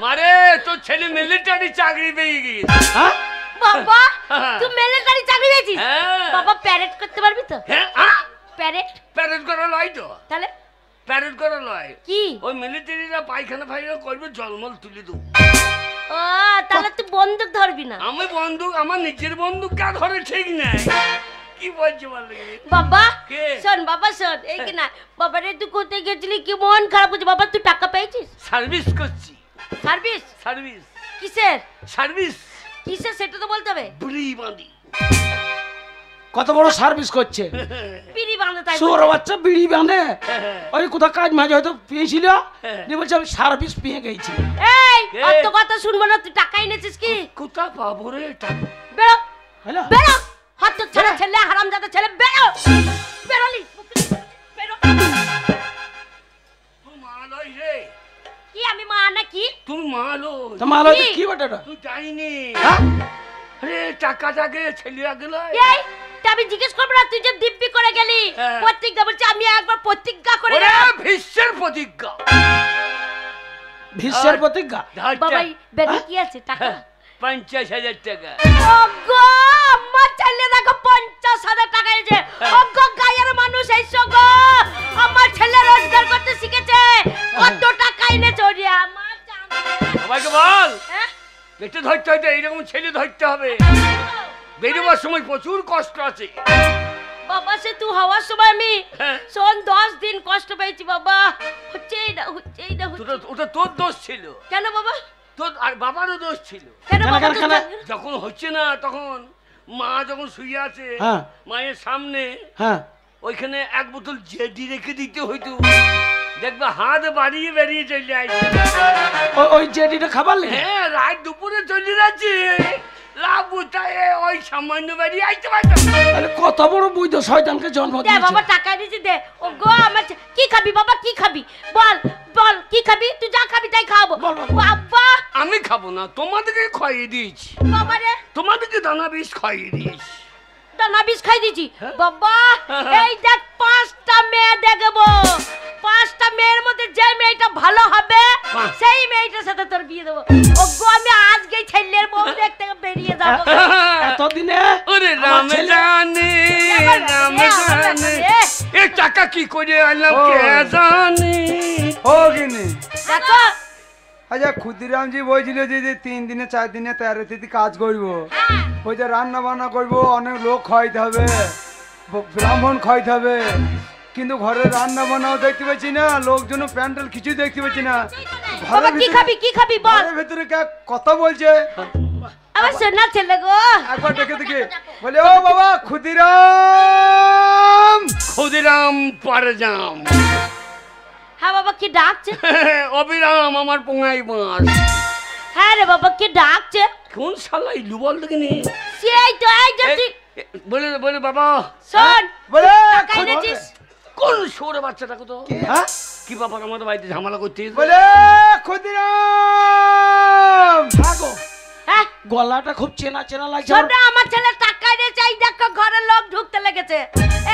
মারে তোর ছেলে মিলিটারি চাকরি পেয়ে গিয়েছে। হ্যাঁ বাবা তুই মিলিটারি চাকরি পেয়েছিস? বাবা প্যারেড করতে পারবি তো? প্যারেড প্যারেড করা লয় তো। তাহলে প্যারেড করা লয় কি? ওই মিলিটারিরা পায়খানা ফাইখানা করবে, জলমল তুলে দেবো। ও তাহলে তুই বন্দুক ধরবি না? আমি বন্দুক, আমার নিজের বন্দুক কা ধরে ঠিক নাই। কি বলছি বল বাবা? কে? শোন বাবা শোন, এই কি না বাবা রে, তুই কোথায় গেছিলি? কি মন খারাপ হচ্ছে বাবা? তুই টাকা পেয়েছিস? সার্ভিস করছি। সার্ভিস? সার্ভিস কিসের সার্ভিস? কিসের সেটা তো বলতে হবে। বুড়ি বাঁধি। কত বড় সার্ভিস করছে? বিড়ি বাঁধে তাই সুর বাচ্চা বিড়ি বাঁধে। ওই কোথাও কাজ মাঝে হয়তো পেয়েছিল, দিয়ে বলছে আমি সার্ভিস পেয়ে গেছি। এই অত কথা শুনবো না, তুই টাকা এনেছিস কি? কোথা পাবো রে টাকা? বেরো হ্যালো বেরো, হাত ছেলে ছেলে হারামজাদা ছেলে, বেরো বেরোলি বেরো। তুই মালই রে। কি আমি মা নাকি? তুই মালো। তোমার কি বটেটা? তুই যাইনি। হ্যাঁ আরে টাকাটাকে ছেলিয়া গেল। এই আমি জিজ্ঞেস করবো না, তুই যে দিব্যি করে গেলি প্রতিজ্ঞা, বলছি আমি একবার প্রতিজ্ঞা করে ভীষ্মের প্রতিজ্ঞা। ভীষ্মের প্রতিজ্ঞা? বাবাই ব্যাগে কি আছে? টাকা 50,000 টাকা। ওগো আমার ছেলে দেখো 50,000 টাকা এনেছে। ওগো গায়ের মানুষ এইসো গো, আমার ছেলে রোজগার করতে শিখেছে। কত টাকা এনেছে ওরে আমার জান। সবাইকে বল হ্যাঁ পেটে ধরতে হইতে এইরকম ছেলে ধরতে হবে। বেরোবার সময় প্রচুর কষ্ট আছে বাবা। সে তুই হওয়ার সময় আমি শোন 10 দিন কষ্ট পেয়েছি বাবা। হচ্ছেই না হচ্ছেই না। ওটা তোর দোষ ছিল। কেন বাবা? তোর আর বাবারও দোষ ছিল। কেন বাবা? যখন হচ্ছে না তখন মা যখন শুয়ে আছে মায়ের সামনে ওইখানে এক বোতল জেডি রেখে দিতে হইতো। দেখবে হাত বাড়িয়ে বেরিয়ে চলে আসছে। ওই জেডিটা খাবার লাগে? হ্যাঁ রাত দুপুরে চলে যাচ্ছে। লাভ উঠায় ওই সামান্য বেরিয়ে আসতে পারতো। কত বড় বুঝ শয়তানকে জন্ম দিয়েছে। বাবা টাকা দিয়েছি দে। ও গো আমার কি খাবি বাবা? কি খাবি বল বল, কি খাবি? তুই যা খাবি তাই খাবো বাবা। আমি খাবো না, তোমাদেরকে খাইয়ে দিয়েছি। বাবা রে তোমাদেরকে দানা বিষ খাইয়ে দিয়েছি। দানা বিষ খাই দিয়েছি বাবা। এই দেখ 5টা মেয়ে দেখবো, 5টা মেয়ের মধ্যে যে মেয়েটা ভালো হবে সেই মেয়েটার সাথে তোর বিয়ে দেবো। ও গো আমি আজকে ছেলের বউ দেখতে বেরিয়ে যাবো। এতদিনে ওরে রাম জানে রাম জানে এই টাকা কি করে আনলাম কে জানে। ও গিনি দেখো আচ্ছা ক্ষুদিরামজি বলছিল যে 3 দিনে 4 দিনে 13 তিথি কাজ করবো, ওই যে রান্না বান্না করবো, অনেক লোক খাইতে হবে, ব্রাহ্মণ খাইতে হবে, কিন্তু ঘরে রান্না বান্নাও দেখতে পাচ্ছি না, লোকজন প্যান্ডেল কিছু দেখতে পাচ্ছি না। বাবা কি খাবি কি খাবি বল। ঘরের ভিতরে কথা বলছে আমার সোনা ছেলে গো। একবার ডেকে দেখি বলে ও বাবা ক্ষুদিরাম। ক্ষুদিরাম পারজাম। হ্যাঁ বাবা কি ডাকছে? অবিরাম আমার পোঙাই মাছ। হ্যাঁ রে বাবা কি ডাকছে? কোন শালা ইলু বল দেখিনি। সেই তো এই যে তুই বলে বলে বাবা শোন বলে টাকা এনেছিস? কোন সরে বাচ্চাটা কত কি বাবা আমাদের বাড়িতে ঝামেলা করতে বলে ক্ষুদিরাম। থাকো হ্যাঁ গলাটা খুব চেনা চেনা লাগছে। শোন আমার ছেলে টাকা এনেছে, এই দেখো ঘরের লোক ঢুকতে লেগেছে।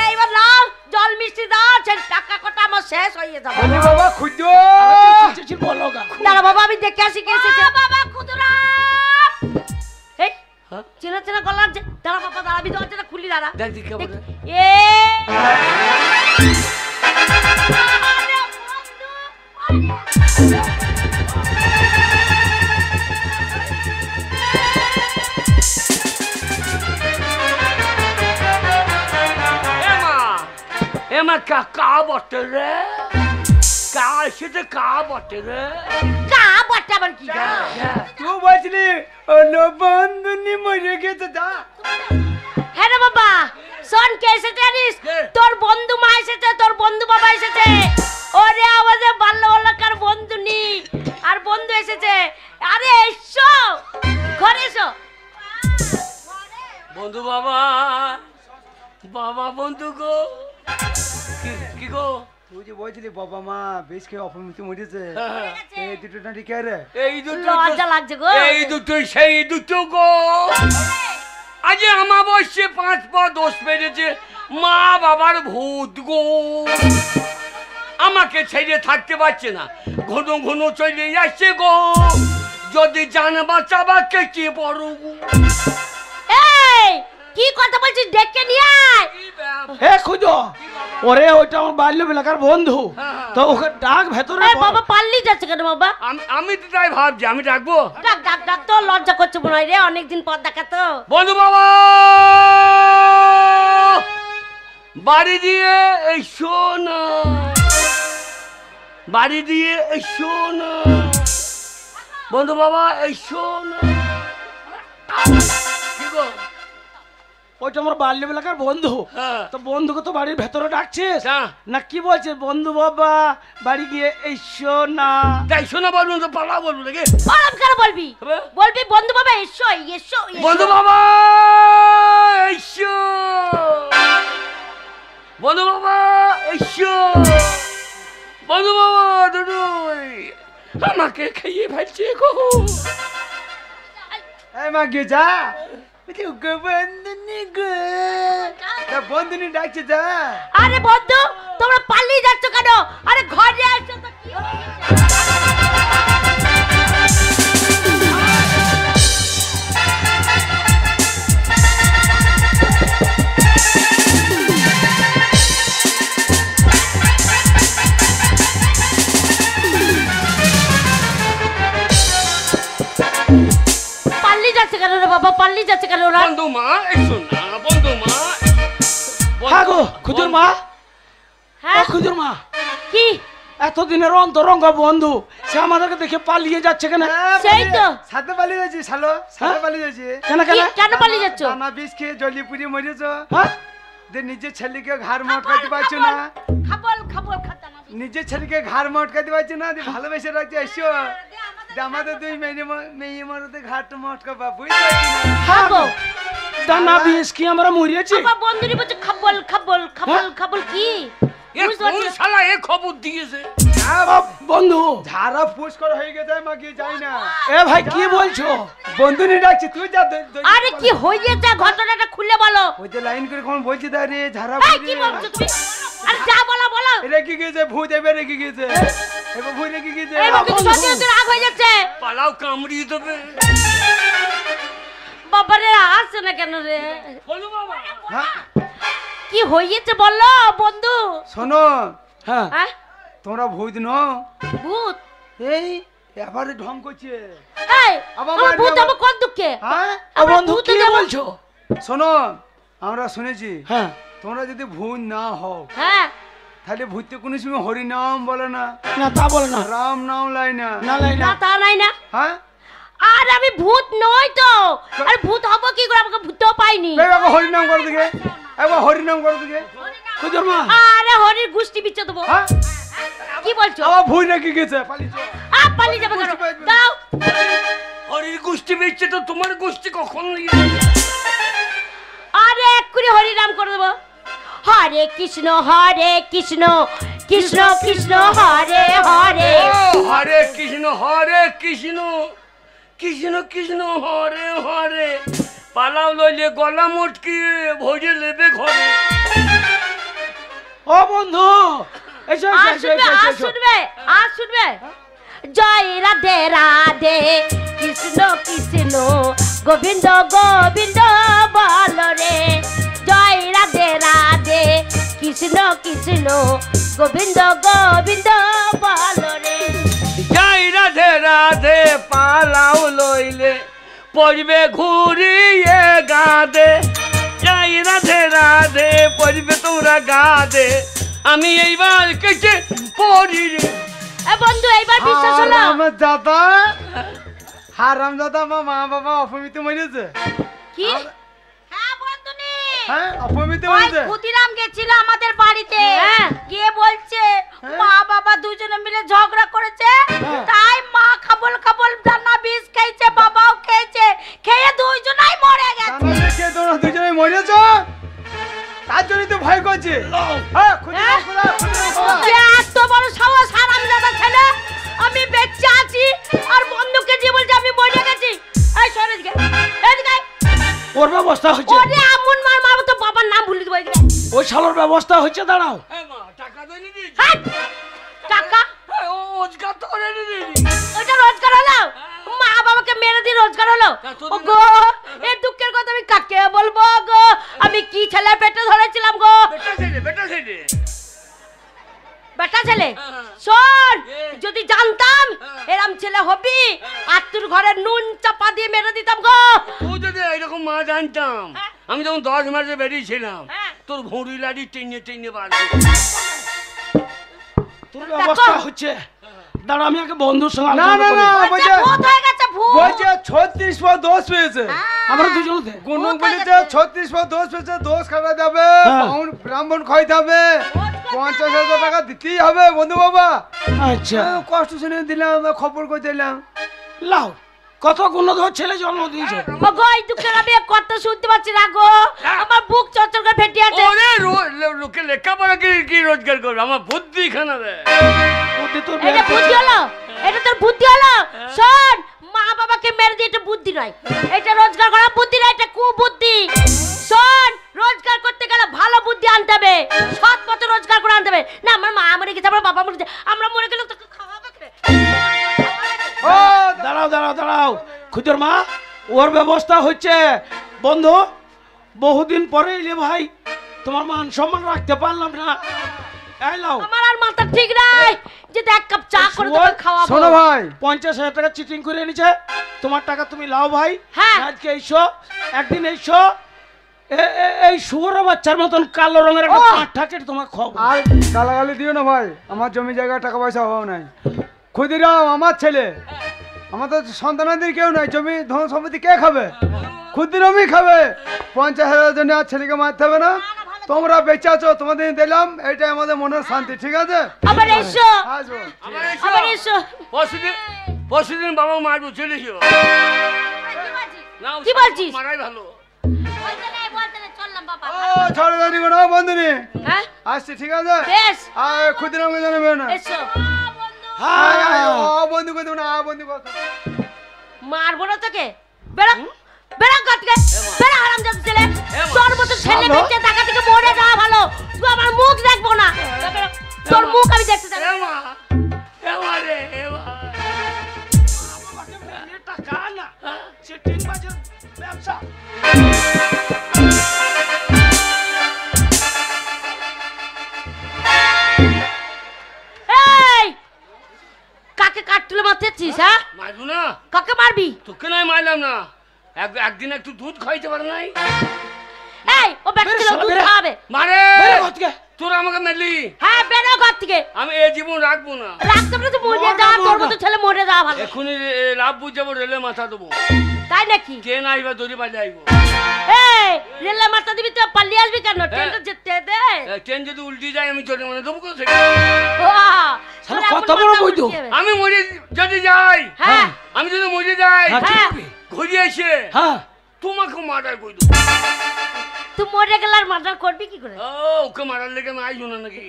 এইবার নাও জল মিষ্টি দাও, ছেলে টাকা কটা আমার শেষ হয়ে যাবে। বলি বাবা ক্ষুদ্র বলো গা। দাঁড়া বাবা আমি দেখে আসি কে এসেছে। বাবা ক্ষুদিরাম। এই চেনা চেনা গলা লাগছে। দাঁড়া বাবা দাঁড়া, আমি দরজাটা খুলি দাঁড়া। দেখ দেখ কেমন এ এমা কা বটে রে, কা সেটা কা বটে রে, কা বটে আবার কি? তুই বলছিলি অন্য বন্ধুনি মরে গেছে তা। হ্যাঁ রে বাবা শোন কে এসেছে জানিস? তোর বন্ধু মা এসেছে, তোর বন্ধু বাবা এসেছে। ওরে আমাদের বাল্যকার বন্ধু নি আর বন্ধু এসেছে। আরে এসো ঘরে এসো। বন্ধু বাবা বাবা বন্ধু গো কি গো তুই যে বলছিলি বাবা মা বেশ খেয়ে অপমৃত্যু মরেছে, এই দুটো নাটি কে রে? এই দুটো লজ্জা লাগছে গো। এই দুটোই সেই দুটো গো। আজ আমাবস্যে 5 পা দোষ পেরেছে মা বাবার ভূত গো। আমাকে ছেড়ে থাকতে পারছে না, ঘন ঘন চলে আসছে গো। যদি জান বাঁচাবা কেটে পড়ব। এই কি কথা বলছিস? ডেকে নিয়ে আয়। এ খুঁজো ওরে, ওইটা আমার বাল্য এলাকার বন্ধু, তো ওকে ডাক ভেতরে। এই বাবা পাল্লি যাচ্ছে কেন বাবা? আমি তো তাই ভাবছি, আমি ডাকবো। ডাক ডাক ডাক, তো লজ্জা করছে মনে হয় রে, অনেকদিন পর দেখা তো। বন্ধু বাবা বাড়ি দিয়ে এসো না, বাড়ি দিয়ে এসো না, বন্ধু বাবা এসো না। কি গো? ওইটা আমার বাল্য এলাকার বন্ধু, হ্যাঁ। তো বন্ধুকে তো বাড়ির ভেতরে ডাকছিস হ্যাঁ। না? কি বলছে বন্ধু বাবা বাড়ি গিয়ে এসো না? তাই শোনা বলবো তো পালা বলবো নাকি? আরাম করে বলবি, হবে? বলবি বন্ধু বাবা এসো এসো এসো। বন্ধু বাবা এসো, বন্ধু বাবা এসো, বন্ধু বাবা দুটো আমাকে খাইয়ে ফেলছে গো। এই মা গে যা, বন্ধুনি গো, বন্ধুনি ডাকছে যা। আরে বন্ধু তোমরা পালিয়ে যাচ্ছ কেন? আরে ঘরে আসো তো। কি পালিয়ে যাচ্ছে কেন রে বাবা? পালিয়ে যাচ্ছে কেন ওরা? বন্ধু মা এসো না, বন্ধু মা। হ্যাঁ গো খুজুর মা, ও হ্যাঁ খুজুর মা, কি? এতদিনের অন্তরঙ্গ বন্ধু সে আমাদেরকে দেখে পালিয়ে যাচ্ছে কেন? সেই তো। সাথে পালিয়ে যাচ্ছি শালো, সাথে পালিয়ে যাচ্ছি। কেন কেন? কেন পালিয়ে যাচ্ছ? দানা বিষ খেয়ে জলি পুড়িয়ে মরেছ, হ্যাঁ? যে নিজের ছেলেকে ঘাড় মটকাতে পারছো না, খাবল খাবল খাতা না। নিজের ছেলেকে ঘাড় মটকাতে পারছো না, দিয়ে ভালোবেসে রাখছে এসো, দিয়ে আমাদের দুই মেয়ে মরতে ঘাট মটকাবা, বুঝতে পারছি না। খাবো। দানা বিষ কি আমরা মরিয়েছি? আমার বন্ধুরি বলছে খাবল খাবল খাবল খাবল কি? এ বুঝতে কোন পারছি না। শালা এ খবর দিয়েছে? বন্ধু ঝাড়া ফুস করে হয়ে গেছে, মা গিয়ে যাই না। এ ভাই কি বলছো? বন্ধু নিয়ে ডাকছি, তুই যা। আরে কি হয়েছে ঘটনাটা খুলে বলো। ওই যে লাইন করে কোন বলছি তা রে ঝাড়া এই কি বলছো তুমি? আরে যা বলো বলো। রেখে গেছে, ভূত এবার রেখে গেছে, এবার ভূত রেখে গেছে। এই বাবা কিন্তু সত্যি সত্যি রাগ হয়ে যাচ্ছে। পালাও কামড়িয়ে দেবে। বাবারে আসছে না কেন রে? বন্ধু বাবা হ্যাঁ কি হয়েছে বলো বন্ধু? শোনো, হ্যাঁ হ্যাঁ তোমরা ভূত নো, ভূত? এই এবারে ঢং করছে। এই আবার আমার বাড়ি ভূত আবার- আমার কোন দুঃখে? হ্যাঁ ও বন্ধু কি বলছো? শোনো, আমরা শুনেছি হ্যাঁ তোমরা যদি ভূত না হও হ্যাঁ তাহলে ভূত কোনো সময় হরি নাম বলে না, না তা বলে না, রাম নাম লাই না। না লাই না না। তা নাই না। হ্যাঁ আর আমি ভূত নই তো। আরে ভূত হব কি করে? আমাকে ভূতও পাইনি। একবার হরি নাম করে দিকে, একবার হরি নাম করে দিকে। খুজুর মা আরে হরির গুষ্টি বিচ্ছে দেবো। হ্যাঁ কি বলছো? আবার ভূত রেখে গেছে, পালিয়েছো। পালিয়ে যাবে কেন? দাও। হরির গোষ্ঠী বেচছে তো তোমার গোষ্ঠী কখন আরে এক্ষুনি হরি নাম করে দেবো। হরে কৃষ্ণ কৃষ্ণ কৃষ্ণ হরে হরে। হরে কৃষ্ণ কৃষ্ণ কৃষ্ণ হরে হরে। পালাও লইলে গলা মটকিয়ে ভোজে লেবে ঘরে। ও বন্ধু এসো আর এসো শুনবে এসো আর এসো। শুনবে আর শুনবে। জয় রাধে রাধে কৃষ্ণ কৃষ্ণ গোবিন্দ গোবিন্দ বল রে। জয় রাধে রাধে কৃষ্ণ কৃষ্ণ গোবিন্দ গোবিন্দ বল রে। যাই রাধে রাধে পালাও লইলে পড়বে ঘুরিয়ে গাদে। যাই রাধে রাধে পড়বে তোমরা গাদে। আমি এইবার কেটে পড়ি রে। এ বন্ধু এইবার বিশ্বাস হলো? দাদা হারাম দাদা, আমার মা বাবা অপমিত মরেছে। কি? হ্যাঁ বন্ধুনি। হ্যাঁ অপমিত ওই মরেছে। ক্ষুদিরাম গেছিল আমাদের বাড়িতে, গিয়ে বলছে মা বাবা দুজনে মিলে ঝগড়া করেছে, তাই মা খাবল খাবল দানা বিষ খাইছে, বাবাও খেয়েছে, খেয়ে দুইজনাই মরে গেছে। জানালে কে তোমরা দুজনে মরেছ? তার জন্যই তো ভয় করছে। হ্যাঁ খুদিরাম খোলা, খুদিরাম খোলা। যে এত বড় সাহস হারামজাদা ছেলে, আমি বেঁচে আছি আর বন্ধুকে যে বলছে আমি মরে গেছি। এই সরে এদিকে, এদিকে আয়। ওর ব্যবস্থা হচ্ছে, ওরে এমন মার মারবো তো বাবার নাম ভুলে দেবো। এদিকে ওই শালোর ব্যবস্থা হচ্ছে, দাঁড়াও। মা টাকা দিয়ে দিয়েছি। হাট! টাকা রোজগার তো করে দিয়েছি। ওটা রোজগার হলো? মা বাবা রোজগার হলো ও গো এই দুঃখের কথা আমি কাকে বলবো গো আমি কি ছেলে পেটে ধরেছিলাম গো বেটা ছেলে শোন যদি জানতাম এরম ছেলে হবি আর তোর ঘরে নুন চাপা দিয়ে মেরে দিতাম গো তুই যদি এইরকম মা জানতাম আমি যখন 10 মাসে বেরিয়েছিলাম তোর ভুঁড়ি লাড়ি টেনে টেনে বাড়ি তোর অবস্থা হচ্ছে দাঁড়া আমি আগে বন্ধুর সঙ্গে না না না বলছে ভূত হয়ে গেছে ভূত বলছে 36 পর দোষ পেয়েছে আমরা দুজনতে গুনু বলেছে 36 পর দোষ পেয়েছে দোষ কাটা যাবে ব্রাহ্মণ খাইতে হবে 50,000 টাকা দিতেই হবে বন্ধু বাবা আচ্ছা কষ্ট শুনে দিলাম খবর করে দিলাম লাও কত গুণধর ছেলে জন্ম দিয়েছে ও গো এই দুঃখের আমি কত শুনতে পাচ্ছি না গো আমার বুক চরচর করে ফেটে আছে ওরে লোকে লেখাপড়া কি রোজগার করবে আমার বুদ্ধি খানা রে বুদ্ধি তোর এটা বুদ্ধি হলো এটা তোর বুদ্ধি হলো শোন মা বাবাকে মেরে দিয়ে এটা বুদ্ধি নয় এটা রোজগার করা বুদ্ধি নয় এটা কুবুদ্ধি শোন রোজগার করতে গেলে ভালো বুদ্ধি আনতে হবে সৎ পথে রোজগার করে আনতে হবে না আমার মা মরে গেছে আমার বাবা মরে গেছে আমরা মরে গেলে তো খাওয়াবে কে ও দাঁড়াও দাঁড়াও দাঁড়াও খুদের মা ওর ব্যবস্থা হচ্ছে বন্ধু বহুদিন পরে এলে ভাই তোমার মান সম্মান রাখতে পারলাম না এই লাও আমার আর মাথা ঠিক নাই যে এক কাপ চা করে তোকে খাওয়াবো শোনো ভাই 50,000 টাকা চিটিং করে এনেছে তোমার টাকা তুমি লাও ভাই হ্যাঁ। আজকে এসো একদিন এসো এই শুয়োর বাচ্চার মতন কালো রঙের একটা পাঁঠা কেটে তোমার খাবো আর গালাগালি দিও না ভাই আমার জমি জায়গা টাকা পয়সা অভাব নাই ক্ষুদিরাম আমার ছেলে আমার তো সন্তানাদের কেউ নাই জমি ধন সম্পত্তি কে খাবে ক্ষুদিরামই খাবে 50,000 জন্য আর ছেলেকে মারতে হবে না তোমরা বেঁচে আছো তোমাদের দিলাম এটাই আমাদের মনের শান্তি ঠিক আছে আবার এসো আসবো আবার এসো পরশুদিন বাবা মারবো চলে এসো কি বলছিস মারাই ভালো চললাম বাবা ও ছড়ে জানি না বন্ধুনি হ্যাঁ আসছি ঠিক আছে বেশ আর ক্ষুদিরামকে জানাবে না এসো বন্ধু করে দেবো না বন্ধু কথা মারবো না তোকে বেরো বেরো ঘর থেকে বেরো হারামজাদা ছেলে তোর মতো ছেলে বেঁচে টাকা থেকে মরে যাওয়া ভালো তুই আমার মুখ দেখবো না বেরো, তোর মুখ আমি দেখতে চাই এমা রে এমা টাকা না চিটিং বাজের ব্যবসা এই কাকে কাট তুলে মারতেছিস হ্যাঁ মারবো না কাকে মারবি তোকে নাই মারলাম না একদিন একটু দুধ খাইতে পারে নাই এই ও ব্যক্তি লোক দুধ খাবে মারে বেরো ঘর থেকে। তোর আমাকে মেলি হ্যাঁ বেরো ঘর থেকে আমি এ জীবন রাখবো না রাখতে পারে তো মরে যা তোর মতো ছেলে মরে যাওয়া ভালো এখনই লাভ বুঝাবো রেলে মাথা দেবো তাই নাকি ট্রেন আইবা দড়ি বাজাইবো এই রেলে মাথা দিবি তো পালিয়ে আসবি কেন ট্রেনটা যেতে দে ট্রেন যদি উল্টি যায় আমি চলে মানে দেবো কোথা বাহ, শালা তোর কত এমন বড় মাথা বৈদ্য। উঠে যাবে। আমি মরে যদি যাই হ্যাঁ আমি যদি মরে যাই হ্যাঁ, ঠিক হ্যাঁ। হবে। ঘুরে এসে হ্যাঁ তোমাকে মারার কই তুই মরে গেলে আর মার্ডার করবি কি করে ও ওকে মারার লেগে আমি আইসো না নাকি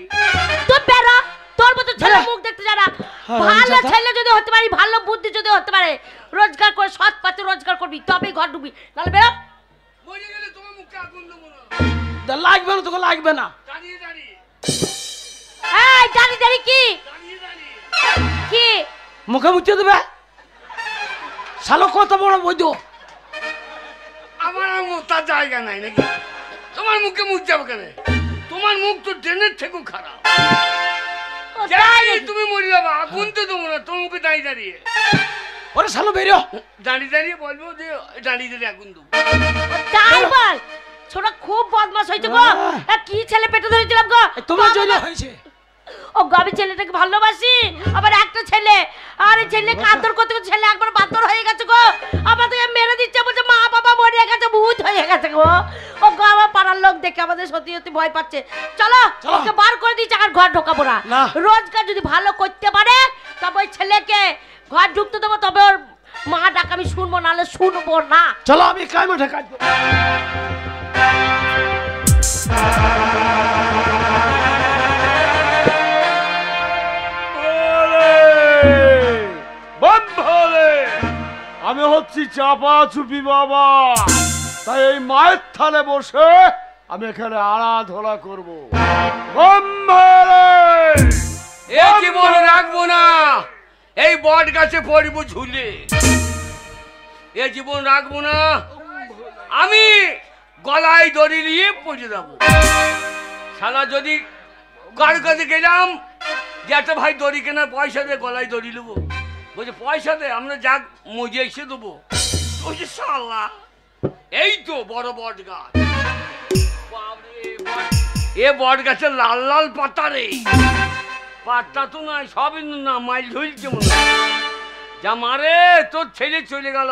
তুই বেরো তোর মতো ছেলে বেরো। মুখ দেখতে জানা হ্যাঁ, ভালো জাতা। ছেলে যদি হতে পারি ভালো বুদ্ধি যদি হতে পারে রোজগার করে সৎ পথে রোজগার করবি তবেই ঘর ঢুকবি তাহলে বেরো মরে গেলে তোমার মুখে আগুন দেবো না লাগবে না তোকে লাগবে না দাঁড়িয়ে দাঁড়িয়ে এই দাঁড়িয়ে দাঁড়িয়ে কি দাঁড়িয়ে দাঁড়িয়ে কি মুখে মুছে দেবে শালো কত বড় বৈদ্য আমার মুখ তার জায়গা নাই নাকি তোমার মুখে মুখ যাবো কেন তোমার মুখ তো ট্রেনের থেকেও খারাপ ও যাই তাই নাকি? তুমি মরে যাবা আগুন তো দেবো না তোমার মুখে দাঁড়িয়ে দাঁড়িয়ে ওরে শালো বেরিও দাঁড়িয়ে দাঁড়িয়ে বলবো যে দাঁড়িয়ে দাঁড়িয়ে আগুন দেবো ও তাই বল ছোট খুব বদমাশ হয়েছে গো কি ছেলে পেটে ধরেছিলাম গো তোমার জন্য হয়েছে ও গো আমি ছেলেটাকে ভালোবাসি আবার একটা ছেলে আর এই ছেলেকে আদর করতে করতে ছেলে একবার বাদর হয়ে গেছে গো আমাদের মেরে দিচ্ছে বলছে মা বাবা মরে গেছে ভূত হয়ে গেছে গো ও গো আমার পাড়ার লোক দেখে আমাদের সত্যি সত্যি ভয় পাচ্ছে চলো চলো। ওকে বার করে দিচ্ছি আর ঘর ঢোকাবো না না। রোজগার যদি ভালো করতে পারে তবে ওই ছেলেকে ঘর ঢুকতে দেবো তবে ওর মা ডাক আমি শুনবো নাহলে শুনবো না চলো আমি কাজ মাঠে কাজ করবো। আমি হচ্ছি চাপা চুপি বাবা তাই এই মায়ের থালে বসে আমি এখানে আরাধনা করবো এ জীবন রাখবো না এই বট গাছে পড়বো ঝুলে এ জীবন রাখবো না, আমি গলায় দড়ি নিয়ে পৌঁছে যাবো। শালা যদি কার কাছে গেলাম যে একটা ভাই দড়ি কেনার পয়সা দে, গলায় দড়ি নেবো, বলছে পয়সা দে, আমরা যাক মজে এসে দেবো। বলছে শালা এই তো বড় বট গাছ, এ বট গাছের লাল লাল পাতা রে, পাতা তো নয় সবই না মাইল ঝুলছে মনে হয়। যা মারে তোর ছেলে চলে গেল,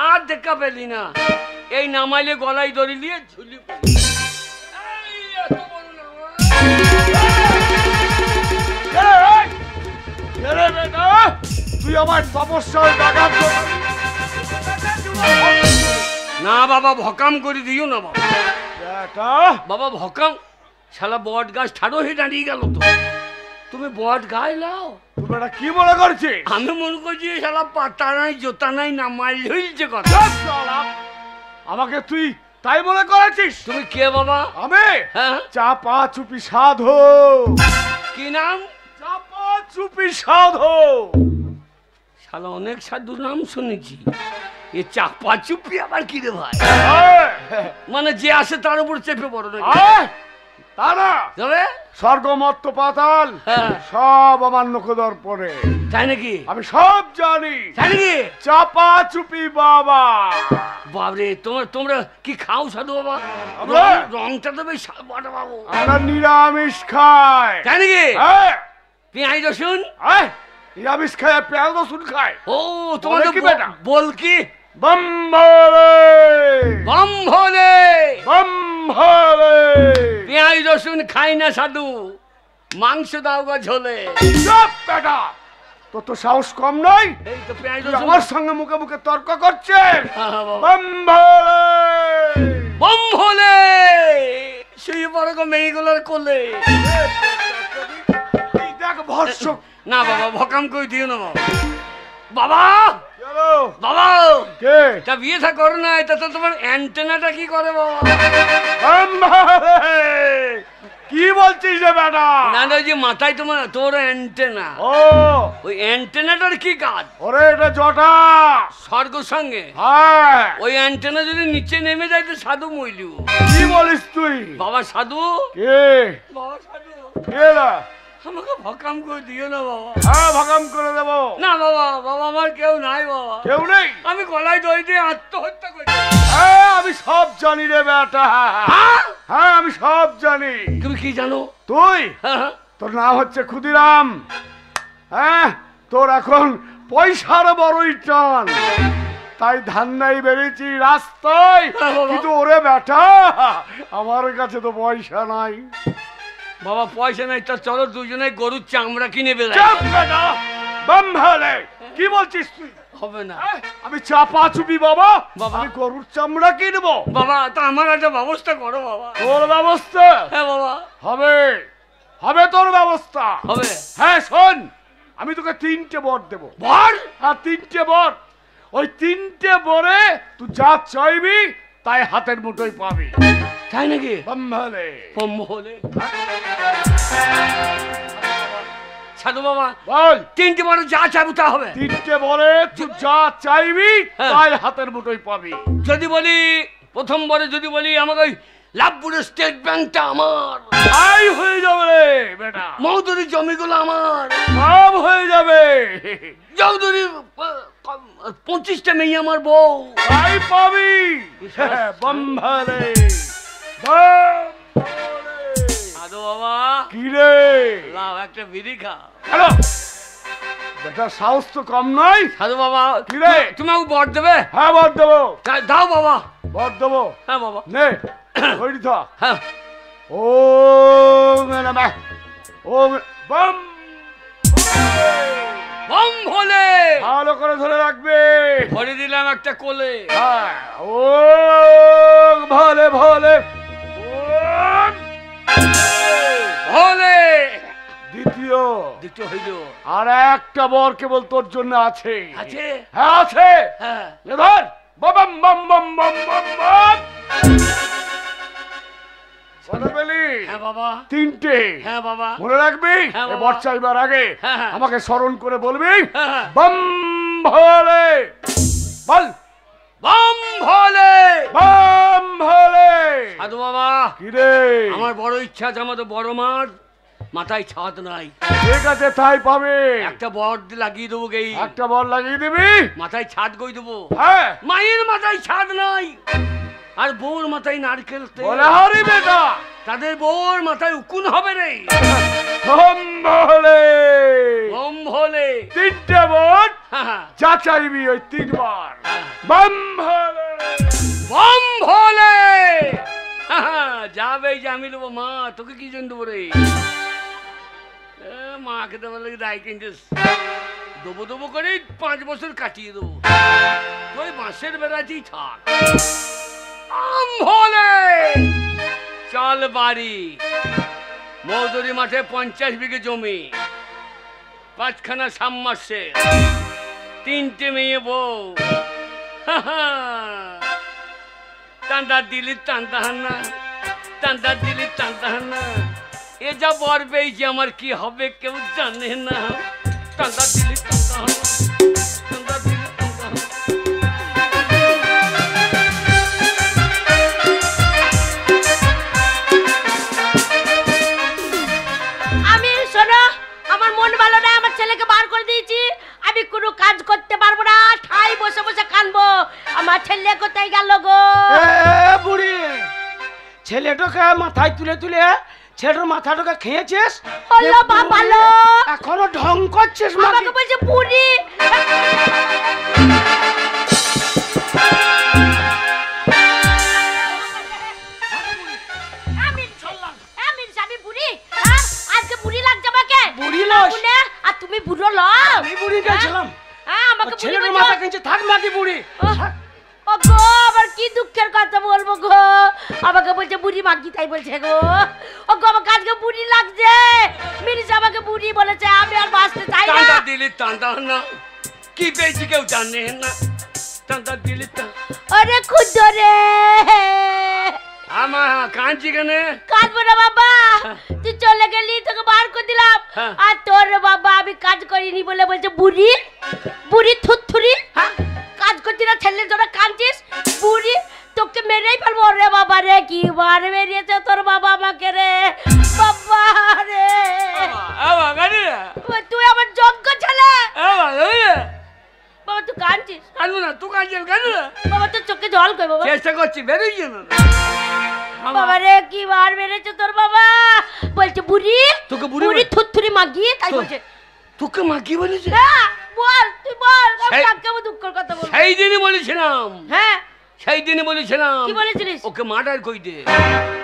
আর দেখা পেলি না, এই নামাইলে গলায় দড়ি দিয়ে ঝুলি তুই আমার তপস্যায় না বাবা, ভকাম করে দিও না বাবা। বাবা ভকাম, শালা বট গাছ ঠাড়ো হয়ে দাঁড়িয়ে গেল তো, তুমি বট গায়ে লাও। তুমি এটা কি মনে করছিস? আমি মনে করছি শালা পাতা নাই জোতা নাই নামাইল হইছে কথা। আমাকে তুই তাই মনে করেছিস? তুমি কে বাবা? আমি হ্যাঁ চাপা চুপি সাধু। কি নাম? চাপা চুপি সাধু। শালা অনেক সাধুর নাম শুনেছি, এ চাপা চুপি আবার কি রে ভাই? মানে যে আসে তার উপর চেপে পড়ো নাকি? তারা তবে স্বর্গ মর্ত পাতাল সব আমার নখদর পরে। তাই নাকি? আমি সব জানি। তাই নাকি? চাপা চুপি বাবা। বাবরে তোমরা কি খাও সাধু বাবা? রংটা তো বেশ বড় বাবু। আমরা নিরামিষ খাই। তাই নাকি? পেঁয়াজ রসুন নিরামিষ খায়, পেঁয়াজ রসুন খায়। ও তোমাদের কি বেটা বল কি? বম ভোলে বম ভোলে বম ভোলে। পেঁয়াজ রসুন খাই না সাধু, মাংস দাও গা ঝোলে। সব বেটা তোর তো সাহস কম নয়, এই তো পেঁয়াজ তুই রসুন আমার সঙ্গে মুখে মুখে তর্ক করছিস। বাবা। বম ভোলে বম ভোলে শুয়ে পড়ো গো মেয়েগুলোর কোলে। দেখ ভর্ষক। না বাবা ভকাম করে দিও না বাবা। বাবা বাবা কে তা বিয়ে থা করো না, এটা তো তোমার অ্যান্টেনাটা কি করে বাবা? কি বলছিস রে বেটা? না না ওই যে মাথায় তোর অ্যান্টেনা, ও ওই অ্যান্টেনাটার কি কাজ? ওরে এটা জটা স্বর্গ সঙ্গে হ্যাঁ। ওই অ্যান্টেনা যদি নিচে নেমে যায় তো সাধু মইলু। কি বলিস তুই? বাবা সাধু কে বাবা সাধু কে না? আমাকে ভকাম করে দিও না বাবা। হ্যাঁ ভাগাম করে দেবো। না বাবা, বাবা আমার কেউ নাই বাবা, কেউ নেই। আমি গলায় দড়ি দিয়ে আত্মহত্যা করি। হ্যাঁ আমি সব জানি রে বেটা। হ্যাঁ আমি সব জানি। তুমি কি জানো? তুই হ্যাঁ তোর নাম হচ্ছে ক্ষুদিরাম। হ্যাঁ তোর এখন পয়সার বড়ই টান, তাই ধান্নাই বেরিয়েছি রাস্তায়। কিন্তু ওরে বেটা আমার কাছে তো পয়সা নাই। বাবা পয়সা নাই তো চলো দুজনে গরুর চামড়া কিনে বেড়াই। বম ভোলে কি বলছিস তুই? হবে না, আমি চাপা চুপি বাবা, বাবা। আমি গরুর চামড়া কিনবো। বাবা তা আমার একটা ব্যবস্থা করো বাবা। তোর ব্যবস্থা হ্যাঁ বাবা হবে, হবে তোর ব্যবস্থা হবে। হ্যাঁ শোন, আমি তোকে 3টে বর দেবো। বর? হ্যাঁ 3টে বর। ওই 3টে বরে তুই যা চাইবি তাই হাতের মুঠোয় পাবি। তাই নাকি? বম ভোলে বম ভোলে। সাধু বাবা বল। 3টে বড় যা চাইবো তা হবে। 3টে বরে তুই যা চাইবি তাই হাতের মুঠোয় পাবি। যদি বলি প্রথম বরে যদি বলি আমাকে ওই লাভপুরের স্টেট ব্যাংকটা আমার, তাই হয়ে যাবে রে বেটা। মৌদুরি জমিগুলো আমার, সব হয়ে যাবে। চৌধুরী 25টা মেয়ে আমার বউ, তাই পাবি। বম ভোলে সাধু বাবা কি রে? লাভ একটা বিড়ি খা। হ্যালো বেটা সাহস তো কম নয়। সাধু বাবা কি রে? তুমি আমাকে বর দেবে? হ্যাঁ বর দেবো। দাও বাবা। বর দেবো। হ্যাঁ বাবা। নে ধরি থা। হ্যাঁ ও নমঃ ও বম বম ভোলে। ভালো করে ধরে রাখবে। ভরে দিলাম একটা কোলে। হ্যাঁ ও ভোলে ভোলে ওম ভোলে। দ্বিতীয় হইল আর একটা বর কেবল তোর জন্য আছে। আছে? হ্যাঁ আছে। হ্যাঁ ধর বম বম বম বম বম বম। মনে পেলি? হ্যাঁ বাবা। 3টে। হ্যাঁ বাবা। মনে রাখবি? হ্যাঁ বাবা। বর চাইবার আগে হ্যাঁ, হ্যাঁ। আমাকে স্মরণ করে বলবি হ্যাঁ, হ্যাঁ। বম ভোলে বল। বম ভোলে। বম ভোলে। সাধু বাবা, কি রে? আমার বড় ইচ্ছা আছে, আমাদের বড় মার মাথায় ছাদ নাই। ঠিক আছে, তাই পাবে। একটা বর লাগিয়ে দেবো, গেই একটা বল লাগিয়ে দিবি, মাথায় ছাদ গই দেবো। হ্যাঁ। মায়ের মাথায় ছাদ নাই, আর বউর মাথায় নারকেল তেল। বলে হরি বেটা, তাদের বউর মাথায় উকুন হবে রে। বম ভোলে। বম ভোলে। তিনটে বল হ্যাঁ, যা চাইবি ওই তিনবার। বম ভোলে। বম ভোলে। যাবে যে আমি দেবো। মা তোকে কি জন্য দেবো রে? মাকে দেবো লাগে দায় কিনছিস, দেবো দেবো করে 5 বছর কাটিয়ে দেবো। তুই বাঁশের বেড়াতেই থাক। বম ভোলে। চল বাড়ি। মৌদুরি মাঠে 50 বিঘে জমি, 5খানা সাবমার্সেল, 3টে মেয়ে বউ। টান্ডা দিলি টান্দাহান্না, টান্ডা দিলি টান্দাহান্না। এ যা বর পেয়েছি, আমার কি হবে কেউ জানে না। টান্ডা দিলি টান্দাহান্না, টান্ডা দিলি টান্দাহান্না। আমি শোনো, আমার মন ভালো না, আমার ছেলেকে বার করে দিয়েছি। আমি কোনো কাজ করতে পারবো না, ঠাই বসে বসে কানবো। আমার ছেলে কোথায় গেল গো? বুড়ি, ছেলেটাকে মাথায় তুলে তুলে ছেলেটার মাথাটাকে খেয়েছিস, হলো বাবালো, এখনো ঢং করছিস। আমাকে বলছে বুড়ি। আমি বুড়ি? আজকে বুড়ি লাগছে আমাকে? বুড়ি লস। আর তুমি বুড়ো লও? আমি বুড়ি গেছিলাম, আমাকে বুড়ি ছেলেটার বলছো? মাথা কিনছে, থাক মাকি বুড়ি। ও গো, আবার কি দুঃখের কথা বলবো গো। আমাকে বলছে বুড়ি মাগি, তাই বলছে গো। ও গো, আমার আজকে বুড়ি লাগছে। মিনিস আমাকে বুড়ি বলেছে, আমি আর বাঁচতে চাই না। টান্ডা দিলি টান্দাহান্না, কি পেয়েছি কেউ জানে না। টান্ডা দিলি টান্ডা। আরে খুদো রে, আমার কাঁদছি কেনে? কাঁদবো না বাবা, তুই চলে গেলি, তোকে বার করে দিলাম। হ্যাঁ। আর তোর বাবা আমি কাজ করিনি বলে বলছে বুড়ি, বুড়ি থুতথুরি। কাজ করছি না, ছেলের জন্য কাঁদছিস? বুড়ি, তোকে মেরেই ফেলবো রে বাবা রে। কি বার বেরিয়েছে তোর বাবা আমাকে রে বাবা রে। তুই আমার যোগ্য ছেলে। বাবা তুই কাঁদছিস? কাঁদবো না, তুই কাঁদছিস কেন? বাবা তোর চোখে জল কই বাবা? চেষ্টা করছি, বেরোই না। বাবা রে, কি বার বেড়েছে তোর বাবা। বলছে বুড়ি, তোকে বুড়ি বুড়ি থুতথুরি মাগি, তাই তো- বলছে। তোকে মা কি বলেছে? হ্যাঁ, বল তুই বল, সেই- কাকে দুঃখের কথা বল। সেই দিনই বলেছিলাম, হ্যাঁ, সেই দিনই বলেছিলাম। কি বলেছিলিস? ওকে মার্ডার কই দে।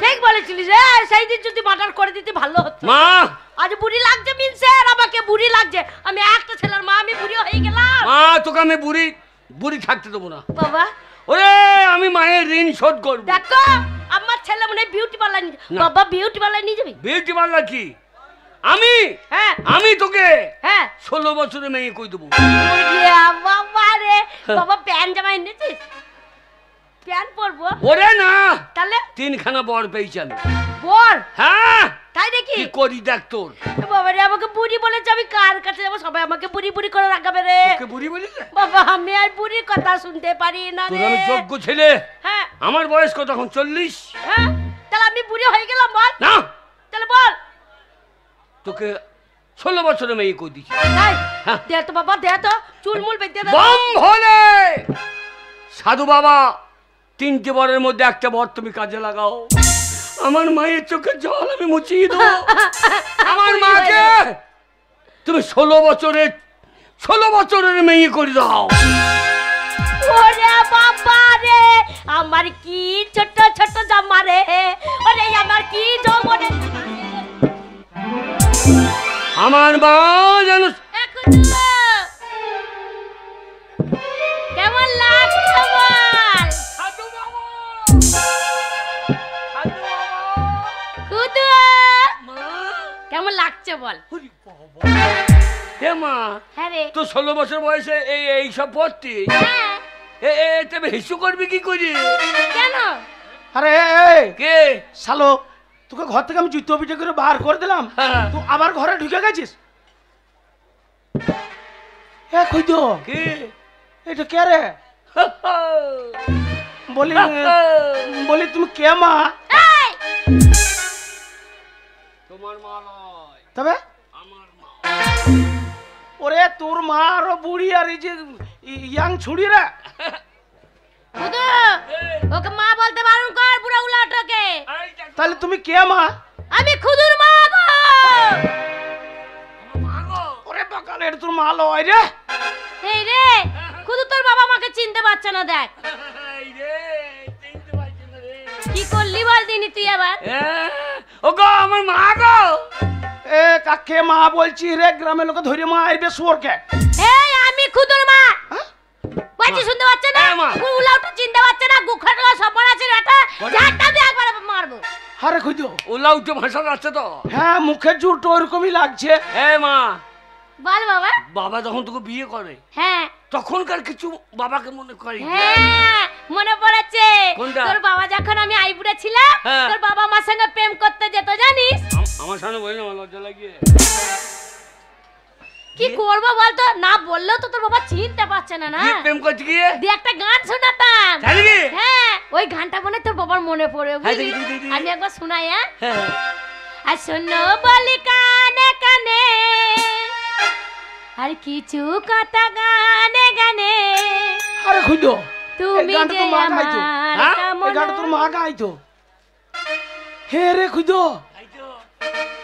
ঠিক বলেছিলিস রে, সেই দিন যদি মার্ডার করে দিতে ভালো হতো। মা, আজ বুড়ি লাগছে মিনছে, আর আমাকে বুড়ি লাগছে। আমি একটা ছেলের মা, আমি বুড়ি হয়ে গেলাম। মা তোকে আমি বুড়ি বুড়ি থাকতে দেবো না। বাবা ওরে, আমি মায়ের ঋণ শোধ করবো। দেখো, আমার ছেলে মনে হয় বিউটি পার্লার নিয়ে। না। বাবা বিউটি পার্লার নিয়ে যাবি? বিউটি পার্লার কি? আমি হ্যাঁ আমি তোকে হ্যাঁ। 16 বছরের মেয়ে কই দেবো। ওরে বাবা রে, বাবা প্যান্ট জামা এনেছিস? প্যান্ট পরবো? ওরে না, তাহলে 3খানা বর পেয়েছি আমি। বল, হ্যাঁ, তাই নাকি? কি করি দেখ তোর। বাবা রে, আমাকে বুড়ি বলেছে, আমি কার কাছে যাবো? সবাই আমাকে বুড়ি বুড়ি করে রাখাবে রে। তোকে বুড়ি বলেছে? বাবা আমি আর বুড়ির কথা শুনতে পারি না তোর রে। আমি যোগ্য ছেলে। হ্যাঁ আমার বয়স কত এখন? 40। হ্যাঁ, তাহলে আমি বুড়ি হয়ে গেলাম? বল না, তাহলে বল। তোকে 16 বছরের মেয়ে কই দিছি। তাই হ্যাঁ। দে তো বাবা, দে তো চুলমুল বেঁধে দে। বম ভোলে। সাধু বাবা, 3টে বরের মধ্যে একটা বর তুমি কাজে লাগাও। আমার মায়ের চোখে জল আমি মুছিয়ে দেবো। আমার মাকে তুমি 16 বছরের মেয়ে করে দাও। ওরে বাবা রে, আমার কি ছোট ছোট জামা রে। ওরে আমার কি যৌবনে। আমার মা যেন কেমন লাগছে বল? সাধু বাবা, সাধু বাবা, খুদু, মা, কেমন লাগছে বল? ওরে বাবা। হে মা, হ্যাঁ রে। তো 16 বছর বয়সে এই সব পড়তি, হ্যাঁ, তবে হিসু করবি কি করে? কেন? আরে কে? শালো, তোকে ঘর থেকে আমি জুতো পিঠে করে বার করে দিলাম, হ্যাঁ। তুই আবার ঘরে ঢুকে গেছিস। কই তো কে? এটা কে রে? বলি বলি তুমি কে মা? এই, তোমার মা নয়, তবে আমার মা। ওরে তোর মা আরো বুড়ি আর এই যে ইয়াং ছুড়ি রে। খুদু, ওকে মা বলতে বারণ কর, বুড়া উলাটোকে। এই দেখো, তাহলে তুমি কে মা? আমি খুদুর মা গো। আমার মা গো। ওরে বাকালে এটা তোর মা লয় রে। এই রে, খুদু তোর বাবা মাকে চিনতে পারছে না, দেখ এই রে, চিনতে পারছি না রে। কি করলি বল দিনি তুই আবার। ও গো, আমার মা গো। এ কাকে মা বলছি রে? গ্রামের লোকে ধরে মা আইবে শুয়োরকে। এই আমি খুদুর মা। বলছি শুনতে পাচ্ছে না? হ্যাঁ, মা। উলাউটা চিনতে পারছে না? গুখাটা সবার আছে বেটা, ঝাড়টা দিয়ে একবার মারবো। আরে খুঁজো। ওলা উঠে ভাষা আছে তো। হ্যাঁ মুখের জুরটা ওরকমই লাগছে। মা, বল বাবা। বাবা যখন তোকে বিয়ে করে হ্যাঁ তখনকার কিছু বাবাকে মনে করে? হ্যাঁ মনে পড়েছে। কোনটা? তোর বাবা যখন আমি আইপুরে ছিলাম, হ্যাঁ। তোর বাবা আমার সঙ্গে প্রেম করতে যেত জানিস? আমার সামনে বলি না, আমার লজ্জা লাগিয়ে। কি করবো বলতো, না বললেও তো তোর বাবা চিনতে পারছে না। না কি প্রেম করতে গিয়ে? দিয়ে একটা গান শোনাতাম। তাই নাকি? হ্যাঁ ওই গানটা মনে তোর বাবার মনে পড়ে, হ্যাঁ, বুঝলি? দেখি, দেখি। আমি একবার শোনাই। হ্যাঁ হ্যাঁ। আর শোনো বলি কানে কানে, আর কিছু কথা গানে গানে, আরে খুঁজো। তুমি এই গানটা যে তো মা গাইতো। আমার হ্যাঁ? কামনা। এই গানটা তোর মা গাইতো। হে রে খুঁজো। এই তো।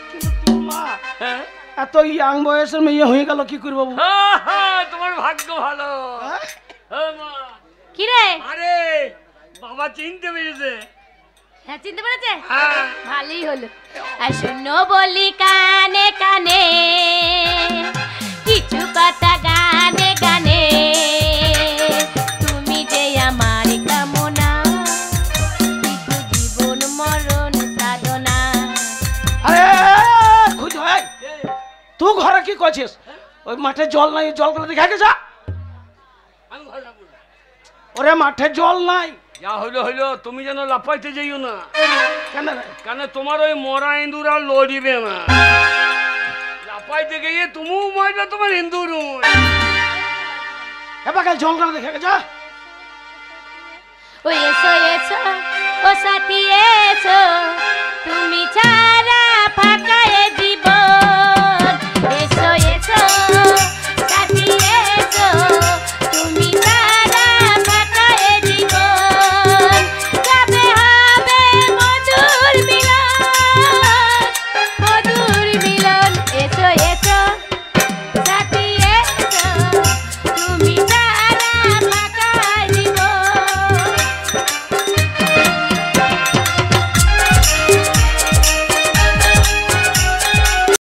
কিন্তু তোর মা হ্যাঁ? এত ইয়াং বয়সের মেয়ে হয়ে গেল কি করবো? তোমার ভাগ্য ভালো। মা, কি রে? আরে বাবা চিনতে পেরেছে। হ্যাঁ চিনতে পেরেছে? হ্যাঁ। ভালোই হলো। আর শোনো বলি কানে কানে, কিছু কথা গানে গানে, তুমি যে আমার কামনা, কিছু জীবন মরণ সাধনা। আরে খুঁজো। তুই ঘরে কি করছিস? ওই মাঠে জল নাই, জলগুলো দেখে গেছা? আমি ঘরে যাবো না। ওরে মাঠে জল নাই। যা হইলো হইলো, তুমি যেন লাফাইতে যাইও না, কেন রে? কেন তোমার ওই মরা ইন্দুর আর লড়িবে না। লাফাইতে গিয়ে তুমিও মরবে, তোমার ইন্দুর। এবার জলগুলো দেখে গেছা? ও এসো এসো ও সাথী এসো, তুমি ছাড়া ফাঁকা এ জীবন।